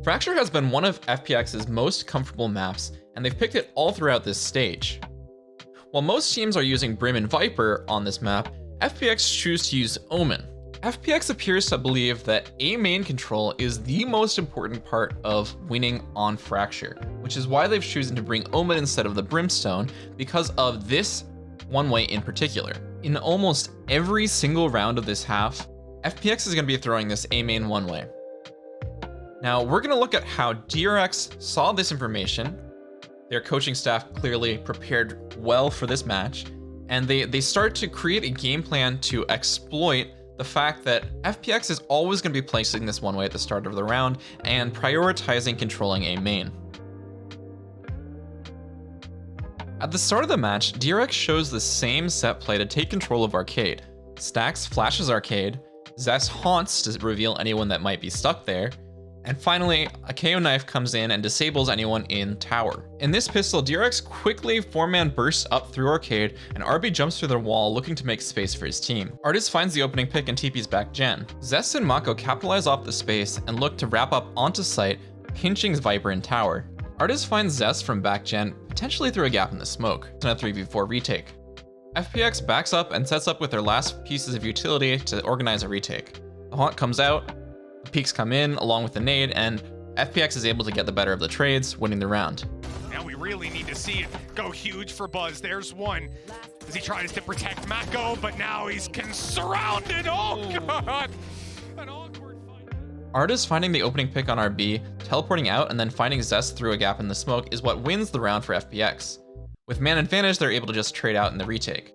Fracture has been one of FPX's most comfortable maps, and they've picked it all throughout this stage. While most teams are using Brim and Viper on this map, FPX choose to use Omen. FPX appears to believe that A main control is the most important part of winning on Fracture, which is why they've chosen to bring Omen instead of the Brimstone because of this one-way in particular. In almost every single round of this half, FPX is going to be throwing this A main one-way. Now, we're going to look at how DRX saw this information. Their coaching staff clearly prepared well for this match, and they start to create a game plan to exploit the fact that FPX is always going to be placing this one way at the start of the round and prioritizing controlling A main. At the start of the match, DRX shows the same set play to take control of Arcade. Stax flashes Arcade, Zest haunts to reveal anyone that might be stuck there, and finally, a KO knife comes in and disables anyone in tower. In this pistol, DRX quickly 4-man bursts up through Arcade, and RB jumps through the wall looking to make space for his team. Artist finds the opening pick and TP's back Gen. Zest and Mako capitalize off the space and look to wrap up onto site, pinching Viper in tower. Artist finds Zest from back Gen, potentially through a gap in the smoke, in a 3v4 retake. FPX backs up and sets up with their last pieces of utility to organize a retake. The haunt comes out, the peeks come in along with the nade, and FPX is able to get the better of the trades, winning the round. Now we really need to see it go huge for Buzz. There's one as he tries to protect Mako, but now he's surrounded. Oh god! An awkward fight. Artist finding the opening pick on RB, teleporting out, and then finding Zest through a gap in the smoke is what wins the round for FPX. With man advantage, they're able to just trade out in the retake.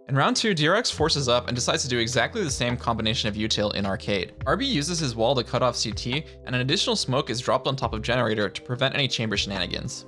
In round 2, DRX forces up and decides to do exactly the same combination of util in Arcade. RB uses his wall to cut off CT, and an additional smoke is dropped on top of Generator to prevent any chamber shenanigans.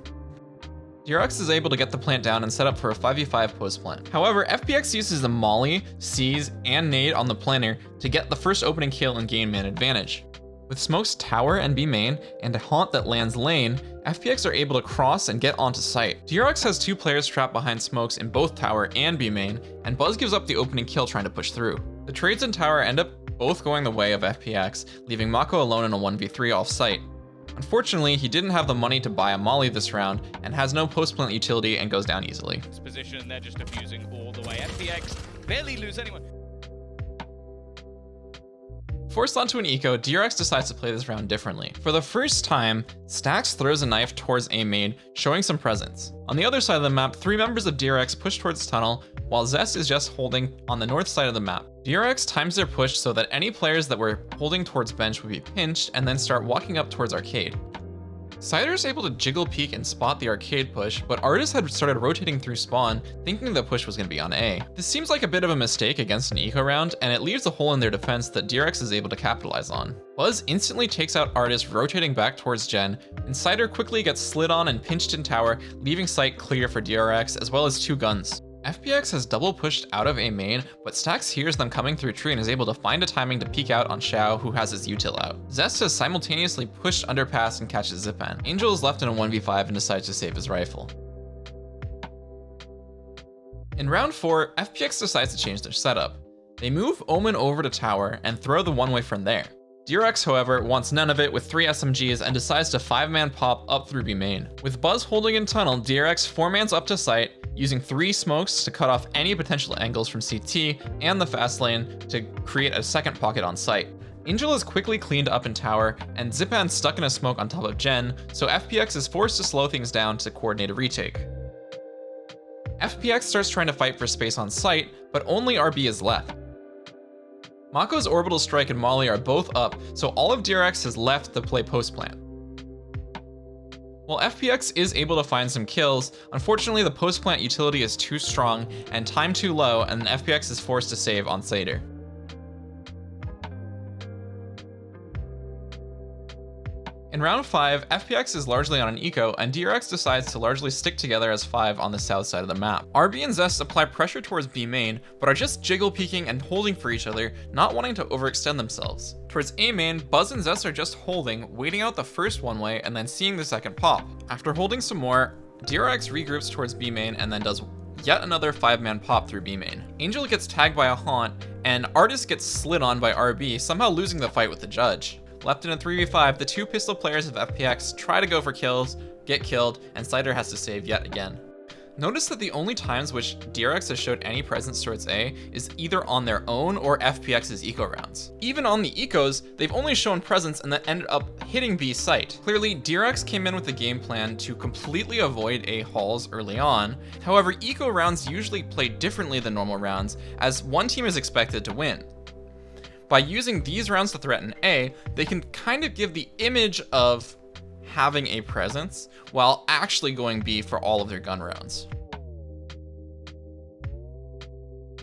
DRX is able to get the plant down and set up for a 5v5 post plant. However, FPX uses the molly, seize, and nade on the planner to get the first opening kill and gain man advantage. With smokes tower and B main, and a haunt that lands lane, FPX are able to cross and get onto site. DRX has 2 players trapped behind smokes in both tower and B main, and Buzz gives up the opening kill trying to push through. The trades in tower end up both going the way of FPX, leaving Mako alone in a 1v3 off site. Unfortunately, he didn't have the money to buy a molly this round, and has no post plant utility and goes down easily. This position, they're just abusing all the way. FPX barely lose anyone. Forced onto an eco, DRX decides to play this round differently. For the first time, Stax throws a knife towards A main, showing some presence. On the other side of the map, 3 members of DRX push towards tunnel, while Zest is just holding on the north side of the map. DRX times their push so that any players that were holding towards bench would be pinched and then start walking up towards Arcade. Cider is able to jiggle peek and spot the Arcade push, but Artist had started rotating through spawn, thinking the push was going to be on A. This seems like a bit of a mistake against an eco round, and it leaves a hole in their defense that DRX is able to capitalize on. Buzz instantly takes out Artist, rotating back towards Gen, and Cider quickly gets slid on and pinched in tower, leaving site clear for DRX as well as 2 guns. FPX has double pushed out of A main, but Stax hears them coming through tree and is able to find a timing to peek out on Xiao, who has his util out. Zest has simultaneously pushed underpass and catches Zipan. Angel is left in a 1v5 and decides to save his rifle. In round 4, FPX decides to change their setup. They move Omen over to tower and throw the one-way from there. DRX, however, wants none of it with 3 SMGs and decides to 5-man pop up through B main. With Buzz holding in tunnel, DRX 4-mans up to site, using 3 smokes to cut off any potential angles from CT and the fast lane to create a second pocket on site. Angel is quickly cleaned up in tower, and Zipan's stuck in a smoke on top of Gen, so FPX is forced to slow things down to coordinate a retake. FPX starts trying to fight for space on site, but only RB is left. Mako's orbital strike and molly are both up, so all of DRX has left to play post plant. While FPX is able to find some kills, unfortunately the post plant utility is too strong and time too low, and FPX is forced to save on Cider. In round 5, FPX is largely on an eco, and DRX decides to largely stick together as 5 on the south side of the map. RB and Zest apply pressure towards B main, but are just jiggle peeking and holding for each other, not wanting to overextend themselves. Towards A main, Buzz and Zest are just holding, waiting out the first one way, and then seeing the second pop. After holding some more, DRX regroups towards B main and then does yet another 5-man pop through B main. Angel gets tagged by a haunt, and Artis gets slid on by RB, somehow losing the fight with the judge. Left in a 3v5, the two pistol players of FPX try to go for kills, get killed, and Cider has to save yet again. Notice that the only times which DRX has showed any presence towards A is either on their own or FPX's eco rounds. Even on the ecos, they've only shown presence and then ended up hitting B site. Clearly, DRX came in with a game plan to completely avoid A halls early on. However, eco rounds usually play differently than normal rounds, as one team is expected to win. By using these rounds to threaten A, they can kind of give the image of having a presence while actually going B for all of their gun rounds.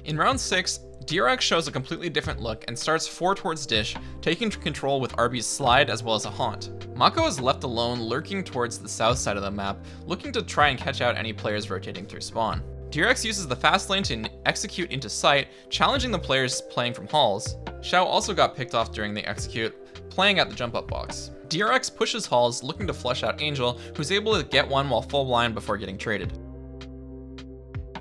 In round 6, DRX shows a completely different look and starts 4 towards Dish, taking control with RB's slide as well as a haunt. Mako is left alone, lurking towards the south side of the map, looking to try and catch out any players rotating through spawn. DRX uses the fast lane to execute into sight, challenging the players playing from halls. Xiao also got picked off during the execute, playing at the jump up box. DRX pushes halls, looking to flush out Angel, who's able to get one while full blind before getting traded.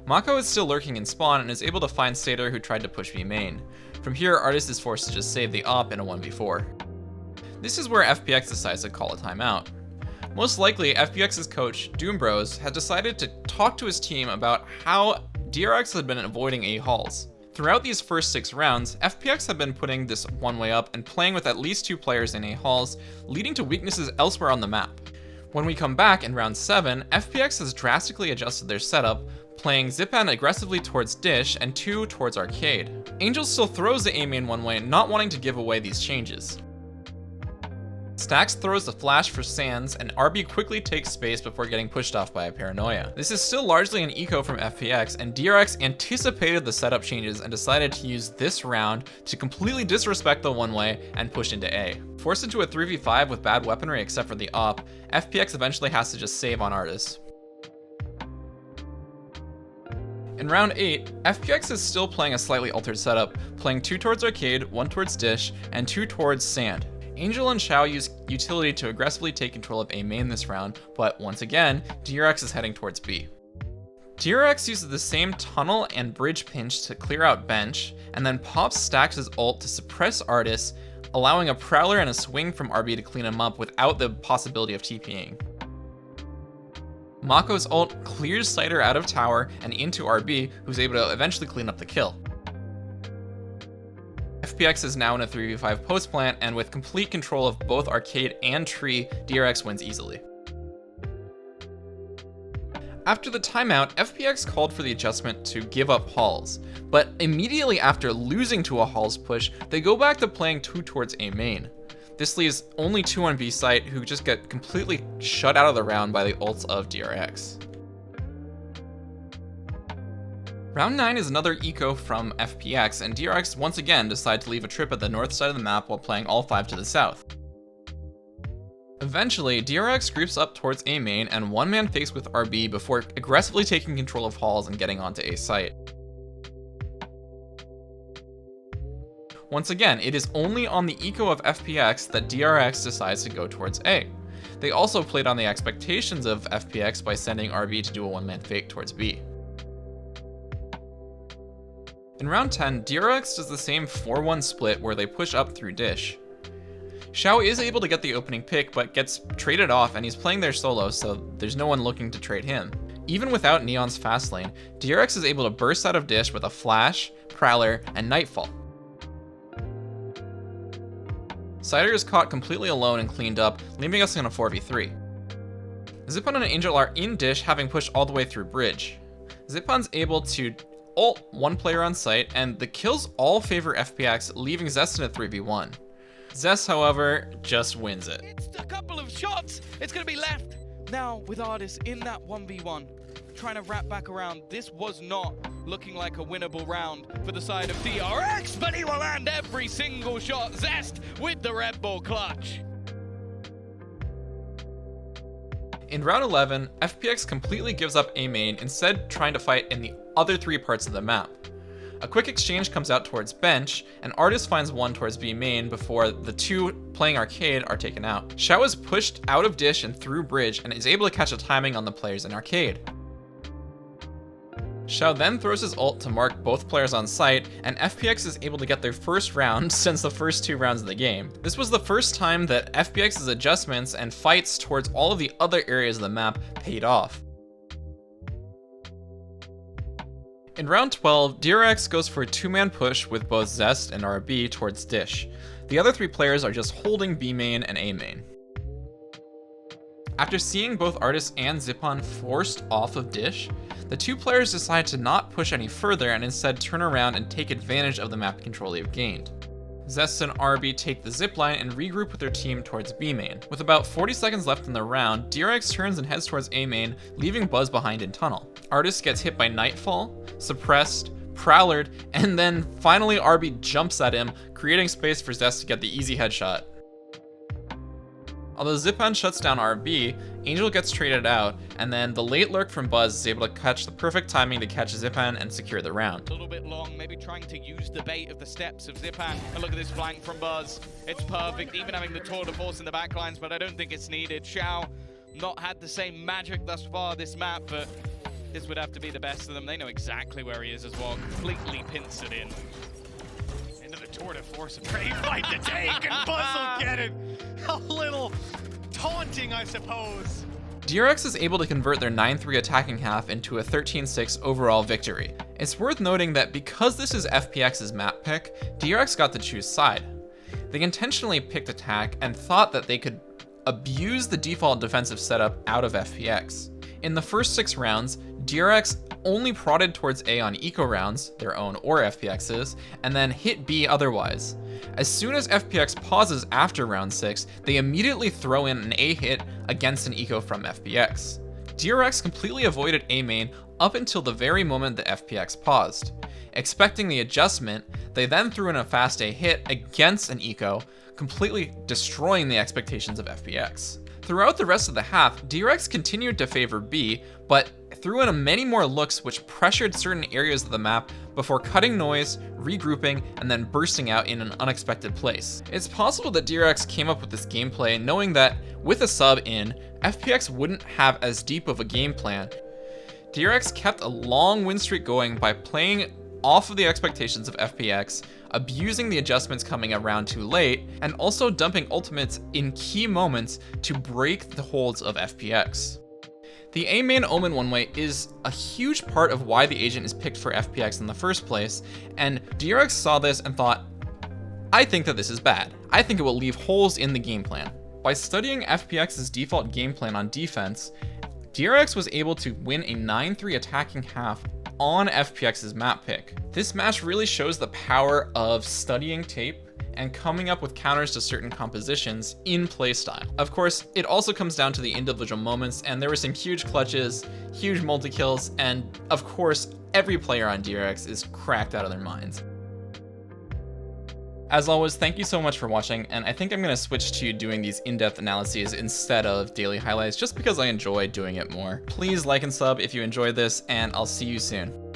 Mako is still lurking in spawn and is able to find Satyr, who tried to push B main. From here, Artis is forced to just save the op in a 1v4. This is where FPX decides to call a timeout. Most likely, FPX's coach, Doombros, had decided to talk to his team about how DRX had been avoiding A halls. Throughout these first 6 rounds, FPX had been putting this one way up and playing with at least 2 players in A halls, leading to weaknesses elsewhere on the map. When we come back in round 7, FPX has drastically adjusted their setup, playing Zipan aggressively towards Dish and 2 towards Arcade. Angel still throws the A main one way, not wanting to give away these changes. Stax throws the flash for Sands, and RB quickly takes space before getting pushed off by a Paranoia. This is still largely an eco from FPX, and DRX anticipated the setup changes and decided to use this round to completely disrespect the one-way and push into A. Forced into a 3v5 with bad weaponry except for the op, FPX eventually has to just save on Artis. In round 8, FPX is still playing a slightly altered setup, playing 2 towards Arcade, 1 towards Dish, and 2 towards Sand. Angel and Xiao use utility to aggressively take control of A main this round, but once again, DRX is heading towards B. DRX uses the same tunnel and bridge pinch to clear out bench, and then pops Stax' ult to suppress Artis, allowing a Prowler and a swing from RB to clean him up without the possibility of TPing. Mako's ult clears Cider out of tower and into RB, who's able to eventually clean up the kill. FPX is now in a 3v5 post plant, and with complete control of both Arcade and Tree, DRX wins easily. After the timeout, FPX called for the adjustment to give up halls, but immediately after losing to a halls push, they go back to playing 2 towards A main. This leaves only 2 on B site, who just get completely shut out of the round by the ults of DRX. Round 9 is another eco from FPX, and DRX once again decide to leave a trip at the north side of the map while playing all 5 to the south. Eventually, DRX groups up towards A main and one-man fakes with RB before aggressively taking control of halls and getting onto A site. Once again, it is only on the eco of FPX that DRX decides to go towards A. They also played on the expectations of FPX by sending RB to do a one-man fake towards B. In round 10, DRX does the same 4-1 split where they push up through Dish. Xiao is able to get the opening pick, but gets traded off, and he's playing there solo, so there's no one looking to trade him. Even without Neon's fast lane, DRX is able to burst out of Dish with a flash, Prowler, and Nightfall. Cider is caught completely alone and cleaned up, leaving us in a 4v3. Zipan and Angel are in Dish, having pushed all the way through Bridge. Zipan's able to ult 1 player on site, and the kills all favor FPX, leaving Zest in a 3v1. Zest, however, just wins it. It's a couple of shots. It's going to be left now with Artis in that 1v1. Trying to wrap back around. This was not looking like a winnable round for the side of DRX, but he will land every single shot. Zest with the Red Bull clutch. In round 11, FPX completely gives up A main, instead trying to fight in the other 3 parts of the map. A quick exchange comes out towards bench, and Artis finds one towards B main before the 2 playing Arcade are taken out. Xiao is pushed out of Dish and through Bridge and is able to catch a timing on the players in Arcade. Xiao then throws his ult to mark both players on site, and FPX is able to get their first round since the first 2 rounds of the game. This was the first time that FPX's adjustments and fights towards all of the other areas of the map paid off. In round 12, DRX goes for a 2-man push with both Zest and RB towards Dish. The other 3 players are just holding B main and A main. After seeing both Artis and Zipan forced off of Dish, the 2 players decide to not push any further and instead turn around and take advantage of the map control they've gained. Zest and RB take the zipline and regroup with their team towards B main. With about 40 seconds left in the round, DRX turns and heads towards A main, leaving Buzz behind in tunnel. Artis gets hit by Nightfall, Suppressed, Prowlered, and then finally RB jumps at him, creating space for Zest to get the easy headshot. Although Zipan shuts down RB, Angel gets traded out, and then the late lurk from Buzz is able to catch the perfect timing to catch Zipan and secure the round. A little bit long, maybe trying to use the bait of the steps of Zipan. And look at this flank from Buzz. It's perfect, even having the tour de force in the backlines, but I don't think it's needed. Xiao not had the same magic thus far this map, but this would have to be the best of them. They know exactly where he is as well. Completely pins it in. Into the tour de force, a pretty fight to take, and Buzz will get it. A little taunting, I suppose. DRX is able to convert their 9-3 attacking half into a 13-6 overall victory. It's worth noting that because this is FPX's map pick, DRX got to choose side. They intentionally picked attack and thought that they could abuse the default defensive setup out of FPX. In the first 6 rounds, DRX only prodded towards A on eco rounds, their own or FPX's, and then hit B otherwise. As soon as FPX pauses after round 6, they immediately throw in an A hit against an eco from FPX. DRX completely avoided A main up until the very moment that FPX paused. Expecting the adjustment, they then threw in a fast A hit against an eco, completely destroying the expectations of FPX. Throughout the rest of the half, DRX continued to favor B, but threw in many more looks which pressured certain areas of the map before cutting noise, regrouping, and then bursting out in an unexpected place. It's possible that DRX came up with this gameplay knowing that with a sub in, FPX wouldn't have as deep of a game plan. DRX kept a long win streak going by playing off of the expectations of FPX, abusing the adjustments coming around too late, and also dumping ultimates in key moments to break the holds of FPX. The A main Omen one-way is a huge part of why the agent is picked for FPX in the first place, and DRX saw this and thought, I think that this is bad. I think it will leave holes in the game plan. By studying FPX's default game plan on defense, DRX was able to win a 9-3 attacking half on FPX's map pick. This match really shows the power of studying tape and coming up with counters to certain compositions in playstyle. Of course, it also comes down to the individual moments, and there were some huge clutches, huge multi-kills, and of course, every player on DRX is cracked out of their minds. As always, thank you so much for watching, and I think I'm going to switch to doing these in-depth analyses instead of daily highlights just because I enjoy doing it more. Please like and sub if you enjoyed this, and I'll see you soon.